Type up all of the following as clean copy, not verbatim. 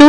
2,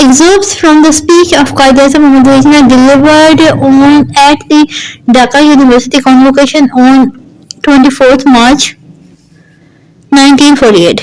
excerpts from the speech of Qaid-e-Azam Muhammad Jinnah delivered at the Dhaka University Convocation on 24th March 1948।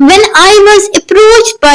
When I was approached by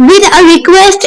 with a request,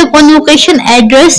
the convocation address,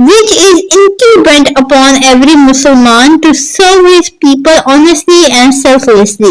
which is incumbent upon every Musliman to serve his people honestly and selflessly।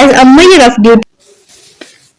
as a measure of duty।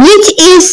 which is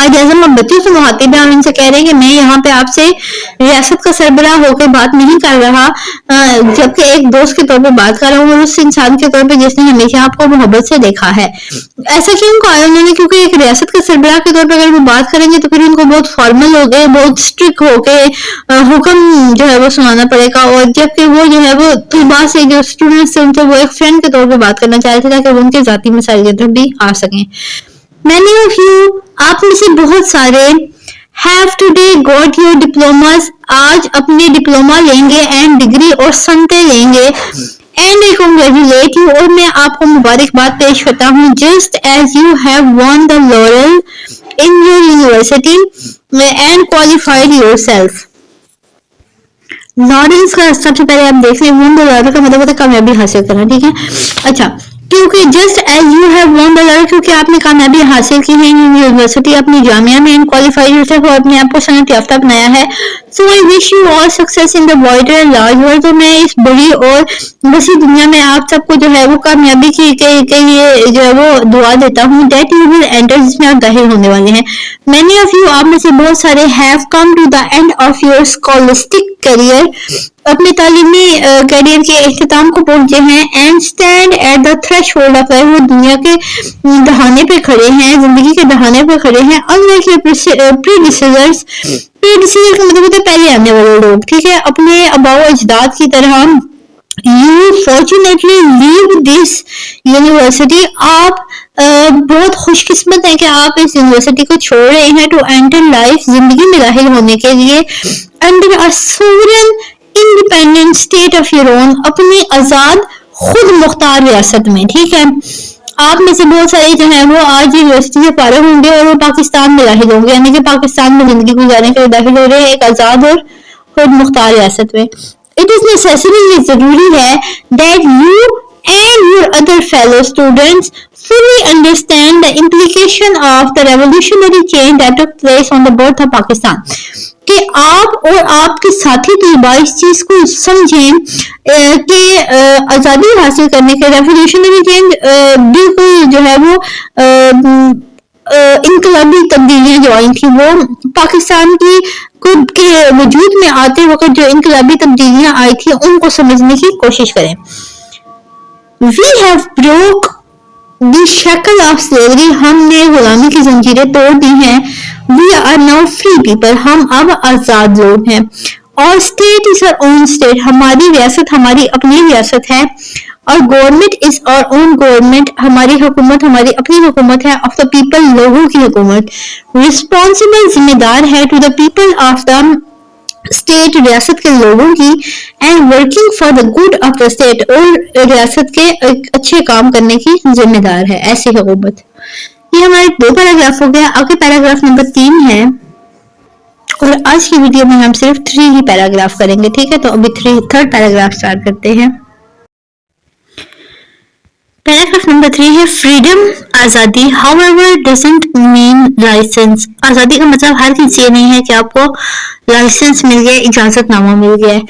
Quaid Azam اب بچوں سے مخاطب ہیں اور ان سے کہہ رہے ہیں کہ میں یہاں پہ آپ سے ریاست کا سربراہ ہو کے بات نہیں کر رہا جبکہ ایک دوست کے طور پہ بات کر رہا ہوں اور اس انسان کے طور پہ جس نے ہمیشہ آپ کو محبت سے دیکھا ہے. ایسا کیوں کہا انہوں نے؟ کیونکہ ایک ریاست کے سربراہ کے طور پہ اگر وہ بات کریں گے تو پھر ان کو بہت فارمل ہو گئے, بہت اسٹرکٹ ہو کے حکم جو ہے وہ سنانا پڑے گا, اور جبکہ وہ جو ہے وہ طلباء سے جو اسٹوڈنٹس سے ان سے وہ ایک فرینڈ کے طور پہ بات کرنا چاہ رہے تھے تاکہ وہ ان کے ذاتی مسائل کی طرف بھی آ سکیں. Many of you, آپ میں سے بہت سارے have today got your diplomas, آج اپنے ڈپلوما لیں گے اینڈ ڈگری اور سنتے لیں گے. And I congratulate you, اور میں آپ کو مبارکباد پیش کرتا ہوں. Just as you have won the laurel in your university and qualified yourself. Lawrence کا سب سے پہلے آپ دیکھ لیں, ون دا لارل کا مطلب ہوتا ہے کامیابی حاصل کرنا, ٹھیک ہے. اچھا, کیونکہ just as you have one the Laurel, کیونکہ آپ نے کامیابی حاصل کی ہے یونیورسٹی اپنی جامعہ میں, اینڈ کوالیفائڈ یورسیلف, اور اپنے آپ کو صنعت یافتہ بنایا ہے. So I wish you all success in the wider and large world. تو میں اس بڑی اور وسیع دنیا میں آپ سب کو جو ہے وہ کامیابی کی کے لیے جو ہے وہ دعا دیتا ہوں. دیٹ یو ول انٹر, جس میں آپ داخل ہونے والے ہیں. مینی آف یو, آپ میں سے بہت سارے, have come to the end of your scholastic career, اپنے تعلیمی کیریئر کے اختتام کو پہنچے ہیں. And stand at the threshold of life, وہ دنیا کے دہانے پہ کھڑے ہیں, زندگی کے دہانے پہ کھڑے ہیں. انلائک یور پریڈیسیسرز, پریڈیسیسر کا مطلب ہوتا ہے پہلے آنے والے لوگ, ٹھیک ہے, اپنے آباء و اجداد کی طرح. You fortunately leave this university, آپ بہت خوش قسمت ہیں کہ آپ اس یونیورسٹی کو چھوڑ رہے ہیں. ٹو انٹر لائف, زندگی میں داخل ہونے کے لیے. Under a sovereign independent state of your own, اپنی آزاد خود مختار ریاست میں, ٹھیک ہے. آپ میں سے بہت سارے جو ہیں وہ آج یونیورسٹی سے فارغ ہوں گے اور وہ پاکستان میں داخل ہوں گے, یعنی کہ پاکستان میں زندگی گزارنے کے لیے داخل ہو رہے ہیں ایک آزاد اور خود مختار ریاست میں. It is necessary, یہ ضروری ہے, that you and your other fellow students fully understand the implication of the revolutionary change that took place on the birth of Pakistan. کہ آپ اور آپ کے ساتھی طلباء اس چیز کو سمجھیں کہ آزادی حاصل کرنے کے ریولیوشنری چینج بالکل جو ہے وہ انقلابی تبدیلیاں جو آئی تھیں, وہ پاکستان کی خود کے وجود میں آتے وقت جو انقلابی تبدیلیاں آئی تھیں ان کو سمجھنے کی کوشش کریں. We have broke the shackle of slavery, ہم نے غلامی کی زنجیریں توڑ دی ہیں. We are now free people, ہم اب آزاد لوگ ہیں. Our state is our own state, ہماری ریاست ہماری اپنی ریاست ہے. اور گورنمنٹ از اور اون گورنمنٹ, ہماری حکومت ہماری اپنی حکومت ہے. آف دا پیپل, لوگوں کی حکومت. رسپانسبل, ذمہ دار ہے. To the people of the state, ریاست کے لوگوں کی. And working for the good of the state, اور ریاست کے اچھے کام کرنے کی ذمہ دار ہے ایسی حکومت. یہ ہمارے 2 پیراگراف ہو گیا. آگے پیراگراف نمبر 3 ہے, اور آج کی ویڈیو میں ہم صرف 3 ہی پیراگراف کریں گے, ٹھیک ہے. تو ابھی 3rd پیراگراف اسٹارٹ کرتے ہیں. پیراگراف نمبر 3 ہے فریڈم, آزادی. however doesn't mean license, آزادی کا مطلب ہر چیز یہ نہیں ہے کہ آپ کو لائسنس مل گیا, اجازت نامہ مل گیا ہے.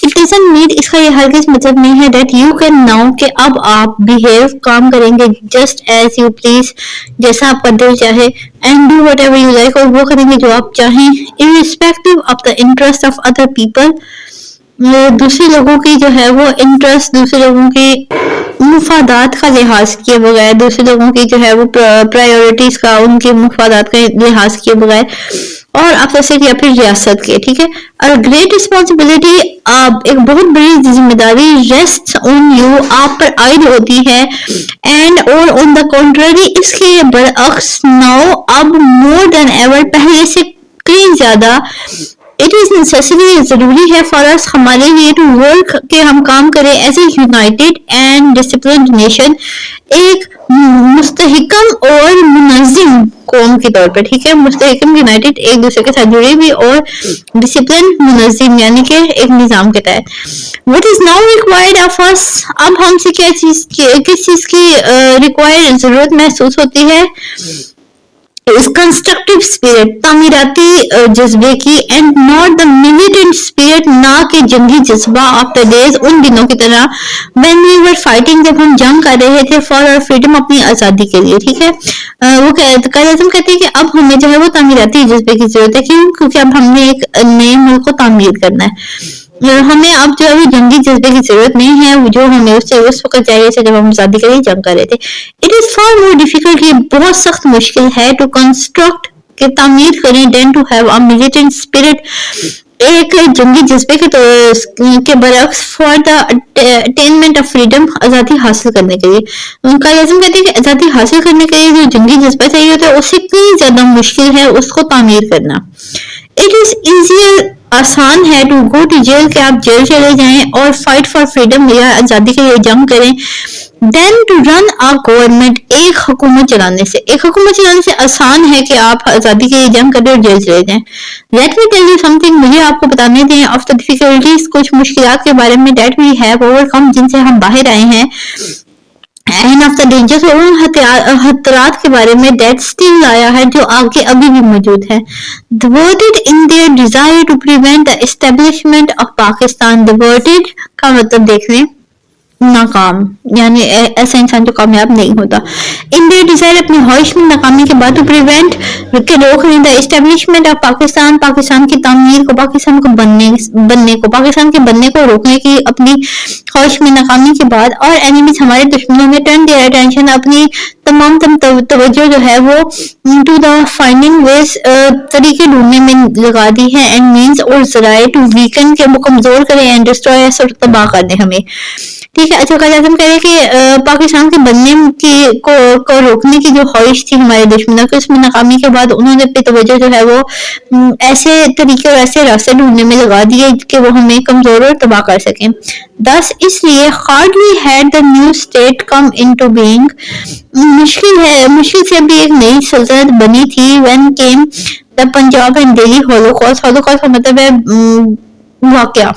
it doesn't mean, اس کا یہ ہرگز مطلب نہیں ہے that you can now, کہ اب آپ behave, کام کریں گے just as you please, جیسا آپ کا دل چاہے. and do whatever you like, اور وہ کریں گے جو آپ چاہیں. irrespective of the interest of other people, دوسرے لوگوں کی جو ہے وہ انٹرسٹ, دوسرے لوگوں کی مفادات کا لحاظ کیے بغیر, دوسرے لوگوں کی جو ہے وہ پرائیورٹیز کا, ان کے مفادات کا لحاظ کیے بغیر, اور آپ سے یا پھر ریاست کے, ٹھیک ہے. اور گریٹ رسپانسبلٹی, ایک بہت بڑی ذمہ داری, ریسٹ آن یو, آپ پر عائد ہوتی ہے. اینڈ اور آن دا کنٹرری, اس کے برعکس, ناؤ, اب, مور دین ایور, پہلے سے کہیں زیادہ. It is necessary, ضروری ہے, for us, ہمارے لیے, to work, کہ ہم کام کریں as a united and disciplined nation, ایک مستحکم اور منظم قوم کے طور پر, ٹھیک ہے. مستحکم, یونائٹڈ, ایک دوسرے کے ساتھ جڑے ہوئے, اور ڈسپلن, منظم, یعنی کہ ایک نظام کے تحت. What is now required of us, اب ہم سے کس چیز کی ضرورت محسوس ہوتی ہے. اس کنسٹرکٹیو اسپرٹ تعمیراتی جذبے کی and not the militant spirit نہ کہ جنگی جذبہ آف دا ڈیز ان دنوں کی طرح وین وی ور فائٹنگ جب ہم جنگ کر رہے تھے فار اور فریڈم اپنی آزادی کے لیے ٹھیک ہے وہ قائد کہتے ہیں کہ اب ہمیں جو ہے وہ تعمیراتی جذبے کی ضرورت ہے کیونکہ اب ہم نے ایک نئے ملک کو تعمیر کرنا ہے ہمیں اب جو ہے جنگی جذبے کی ضرورت نہیں ہے جو ہمیں اس وقت چاہیے تھا جب ہم آزادی کے لیے جنگ کر رہے تھے it is for more difficult یہ بہت سخت مشکل ہے ٹو کنسٹرکٹ کہ تعمیر کریں then to have a militant spirit ایک جنگی جذبے کے برعکس for the attainment of freedom آزادی حاصل کرنے کے لیے ان کا لازم کہتے ہیں کہ آزادی حاصل کرنے کے لیے جو جنگی جذبہ چاہیے ہوتا ہے اس سے اتنی زیادہ مشکل ہے اس کو تعمیر کرنا اٹ از ایزیئر آسان ہے ٹو گو ٹو جیل کہ آپ جیل چلے جائیں اور فائٹ فار فریڈم یا آزادی کے لیے جنگ کریں then to run a government ایک حکومت چلانے سے آسان ہے کہ آپ آزادی کے لیے جنگ کریں اور جیل چلے جائیں let me tell you some thing مجھے آپ کو بتانے دیں آف دا ڈیفیکلٹیز کچھ مشکلات کے بارے میں دیٹ وی ہیو اوور کم جن سے ہم باہر آئے ہیں اینڈ آف دا ڈینجرس اور ان خطرات کے بارے میں دیٹ اسٹل آیا ہے جو آگے ابھی بھی موجود ہے diverted in their desire to prevent the establishment of Pakistan diverted کا مطلب دیکھ لیں ناکام یعنی ایسا انسان جو کامیاب نہیں ہوتا ان دیئر ڈیزائر اپنی خواہش میں ناکامی کے بعد ٹو پریونٹ کے روک رہے دا اسٹیبلشمنٹ آف پاکستان کی تعمیر کو پاکستان کے بننے کو روکنے کی اپنی خواہش میں ناکامی کے بعد اور اینیمیز ہمارے دشمنوں میں ٹرن دیئر اٹینشن اپنی تمام توجہ جو ہے وہ ٹو دا فائنڈنگ ویز طریقے ڈھونڈنے میں لگا دی ہے اینڈ مینس اور ذرائع ٹو ویکن کے کمزور کریں اینڈ ڈسٹروائے اور تباہ کر دیں ہمیں ٹھیک ہے اچھا لازم کرے کہ پاکستان کے بننے کو روکنے کی جو خواہش تھی ہمارے دشمنوں کی اس میں ناکامی کے بعد انہوں نے اپنی توجہ جو ہے وہ ایسے طریقے اور ایسے راستے ڈھونڈنے میں لگا دیے کہ وہ ہمیں کمزور اور تباہ کر سکیں دس اس لیے hardly had the new state come into being مشکل سے بھی ایک نئی سلطنت بنی تھی when came the Punjab and Delhi Holocaust کا مطلب ہے واقعہ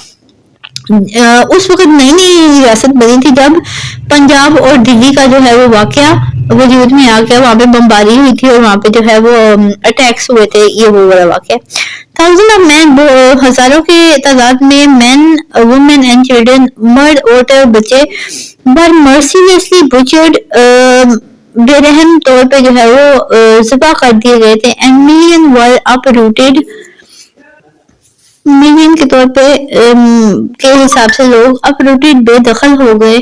اس وقت نئی ریاست بنی تھی جب پنجاب اور دلی کا جو ہے وہ واقعہ وجود میں آ گیا وہاں پہ بمباری ہوئی تھی اور وہاں پہ جو ہے وہ اٹیکس ہوئے تھے یہ وہ بڑا واقعہ تھاؤزنڈ آف مین ہزاروں کے تعداد میں مین وومن اینڈ چلڈرن مرد عورتیں بچے بر مرسیلیسلی بچرڈ بے رحم طور پہ جو ہے وہ ذبح کر دیے گئے تھے and million were uprooted million کے طور پہ کے حساب سے لوگ اپروٹیڈ بے دخل ہو گئے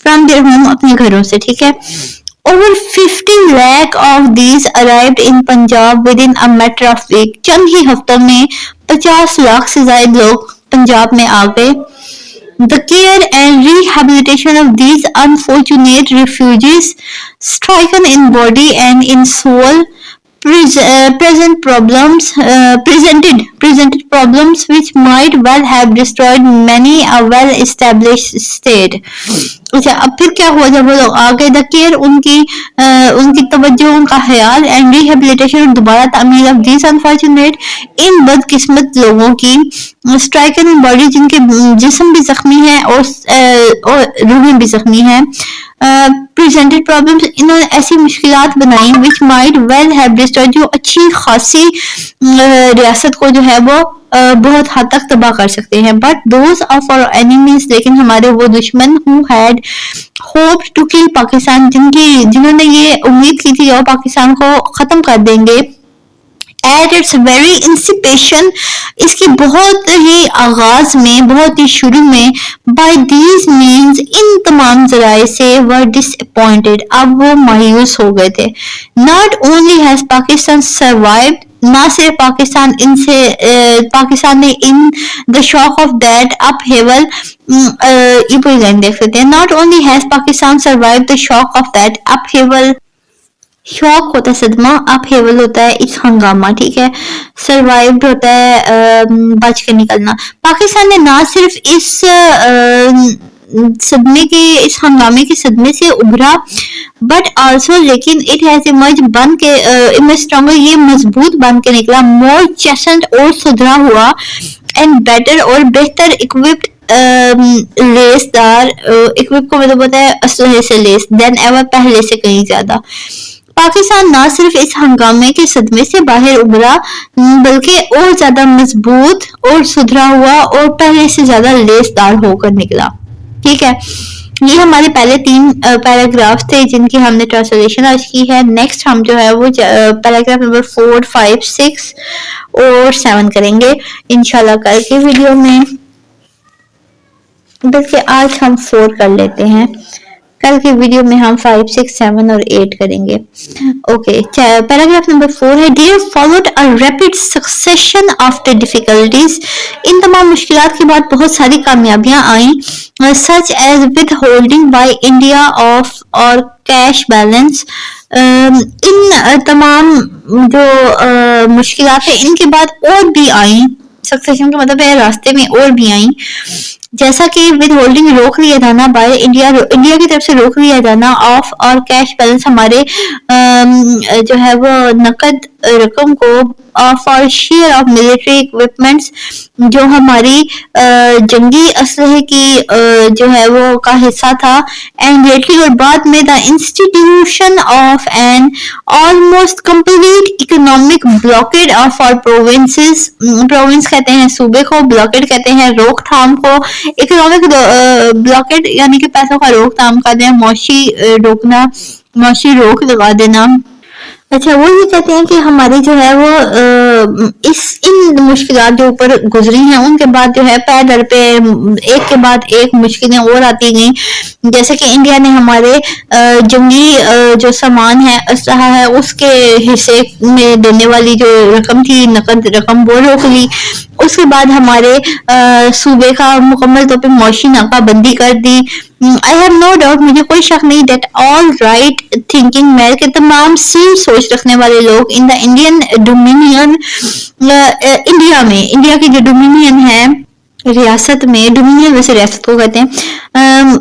فرام دیئر ہوم اپنے گھروں سے ٹھیک ہے over 50 lakh of these arrived in Punjab within a matter of week چند ہی ہفتوں میں 50 لاکھ سے زائد لوگ پنجاب میں آ گئے the care and rehabilitation of these unfortunate refugees stricken in body and in soul presented problems which might well have destroyed many a well established state اچھا اب پھر کیا ہوا جب وہ لوگ آگے دا کیئر ان کی توجہ ان کا خیال اینڈ ریہیبلیٹیشن اور دوبارہ تعمیر آف دیز انفارچونیٹ ان بد قسمت لوگوں کی اسٹرائکن ان باڈی جن کے جسم بھی زخمی ہے اور روحیں بھی زخمی ہیں presented problems انہوں نے ایسی مشکلات بنائی which might well have destroyed جو اچھی خاصی ریاست کو جو ہے وہ بہت حد تک تباہ کر سکتے ہیں but those of our enemies لیکن ہمارے وہ دشمن who had hoped to kill Pakistan جنہوں نے یہ امید کی تھی اور پاکستان کو ختم کر دیں گے at its very inception اس کی بہت ہی آغاز میں بہت ہی شروع میں by these means ان تمام ذرائع سے were disappointed اب وہ مایوس ہو گئے تھے not only has Pakistan survived نہ صرف پاکستان نے in the shock of that upheaval یہ پوری لائن دیکھ سکتے ہیں not only has Pakistan survived the shock of that upheaval شوق ہوتا ہے صدمہ اپ ہیول ہوتا ہے اس ہنگامہ ٹھیک ہے سروائیوڈ ہوتا ہے بچ کے نکلنا پاکستان نے نہ صرف اس صدمے کے اس ہنگامے کے صدمے سے ابھرا بٹ آلسو لیکن اٹ ہیز ایمرج بن کے ایمرج اسٹرانگر یہ مضبوط بن کے نکلا مور چیسنٹ اور سدھرا ہوا اینڈ بیٹر اور بہتر اکوپڈ لیس دار اکوپ کو مطلب ہوتا ہے اسلحے سے لیس دین ایور پہلے سے کہیں زیادہ پاکستان نہ صرف اس ہنگامے کے صدمے سے باہر ابھرا بلکہ اور زیادہ مضبوط اور سدھرا ہوا اور پہلے سے زیادہ لیسدار ہو کر نکلا. ٹھیک ہے, یہ ہمارے پہلے 3 پیراگراف تھے جن کی ہم نے ٹرانسلیشن آج کی ہے. نیکسٹ ہم جو ہے وہ پیراگراف نمبر 4, 5, 6 اور 7 کریں گے انشاءاللہ کل کی ویڈیو میں, بلکہ آج ہم 4 کر لیتے ہیں. کل کی ویڈیو میں ہم 5, 6, 7 اور 8 کریں گے. اوکے, پیراگراف نمبر 4 ہے There followed a rapid succession of difficulties. ان تمام مشکلات کے بعد بہت ساری کامیابیاں آئیں, such as withholding by India of اور cash balance. ان تمام جو مشکلات ہیں ان کے بعد اور بھی آئیں, سکسیشن کا مطلب ہے راستے میں اور بھی آئیں, جیسا کہ ود ہولڈنگ روک لیا جانا بائی انڈیا کی طرف سے روک لیا جانا آف اور کیش بیلنس ہمارے جو ہے وہ نقد رقم کو آف اور شیئر آف ملٹری اکوپمنٹس جو ہماری جنگی اسلحے کی جو ہے وہ کا حصہ تھا, اینڈ لیٹلی اور بعد میں the institution of an almost complete economic blockade of our provinces. Province کہتے ہیں صوبے کو, بلاکیڈ کہتے ہیں روک تھام کو. اکنامک بلاکیڈ یعنی کہ پیسوں کا روک تھام کر دیں, معاشی روکنا, معاشی روک لگا دینا. اچھا, وہ یہ کہتے ہیں کہ ہماری جو ہے وہ ان مشکلات جو اوپر گزری ہیں ان کے بعد جو ہے پے در پہ ایک کے بعد ایک مشکلیں اور آتی گئیں, جیسے کہ انڈیا نے ہمارے جنگی جو سامان ہے اسلحہ ہے اس کے حصے میں دینے والی جو رقم تھی نقد رقم وہ روک لی. اس کے بعد ہمارے صوبے کا مکمل طور پہ معاشی ناکہ بندی کر دی. I have no doubt, مجھے کوئی شک نہیں that all right thinking men کے تمام صحیح سوچ رکھنے والے لوگ in the Indian Dominion India میں, انڈیا کی جو ڈومینین ہے ریاست میں, ڈومینین ویسے ریاست کو کہتے ہیں.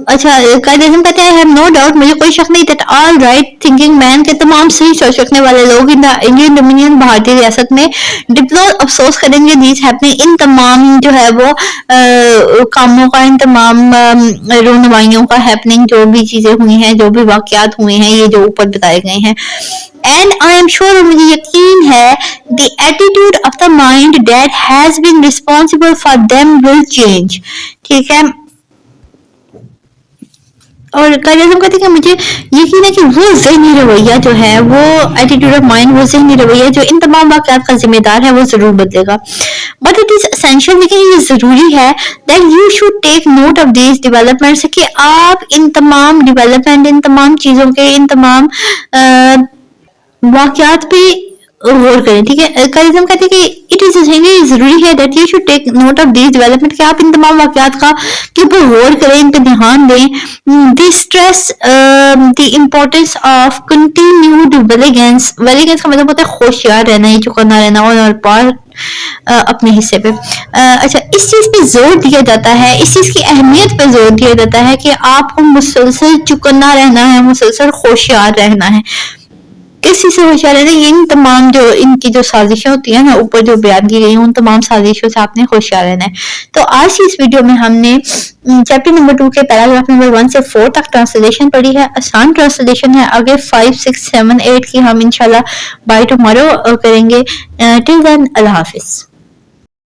اچھا, قائد-اعظم کہتے ہیں I have no doubt, مجھے کوئی شک نہیں that all right thinking men کے تمام صحیح سوچ رکھنے والے لوگ in the Indian Dominion بھارتی ریاست میں ڈپلور افسوس کریں گے these happening ان تمام جو ہے وہ کاموں کا, ان تمام رونمائیوں کا, happening جو بھی چیزیں ہوئی ہیں, جو بھی واقعات ہوئے ہیں, یہ جو اوپر بتائے گئے ہیں. And I am sure, مجھے یقین ہے the attitude of the mind that has been responsible for them will change. ٹھیک ہے, اور قائد-اعظم کہتے ہیں کہ مجھے یقین ہے کہ وہ ذہنی رویہ جو ہے وہ ایٹیٹیوڈ آف مائنڈ, وہ ذہنی رویہ جو ان تمام واقعات کا ذمہ دار ہے وہ ضرور بدلے گا. بٹ اٹ از اسینشیل, لیکن یہ ضروری ہے that you should take note of these developments, کہ آپ ان تمام ڈیولپمنٹ, ان تمام چیزوں کے, ان تمام واقعات پہ غور کریں. ٹھیک ہے, قائد-اعظم کہتے ہیں کہ اٹ از ضروری ہے that you should take note of these development, کہ آپ ان تمام واقعات کا کے اوپر غور کریں, ان پہ دھیان دیں. They stress the importance of continued vigilance. Vigilance کا مطلب ہوتا ہے ہوشیار رہنا, یہ چوکنا رہنا اور پار اپنے حصے پہ. اچھا, اس چیز پہ زور دیا جاتا ہے, اس چیز کی اہمیت پہ زور دیا جاتا ہے کہ آپ کو مسلسل چکنا رہنا ہے, مسلسل ہوشیار رہنا ہے. کس چیز سے ہوشیار رہنا ہے؟ ان تمام جو ان کی جو سازشیں ہوتی ہیں نا اوپر جو بیان کی گئی ہیں, ان تمام سازشوں سے آپ نے ہوشیار رہنا ہے. تو آج کی اس ویڈیو میں ہم نے چیپٹر نمبر 2 کے پیراگراف نمبر 1 سے 4 تک ٹرانسلیشن پڑھی ہے. آسان ٹرانسلیشن ہے, آگے 5, 6, 7, 8 کی ہم انشاءاللہ بائی ٹمارو کریں گے. ٹل دین اللہ حافظ.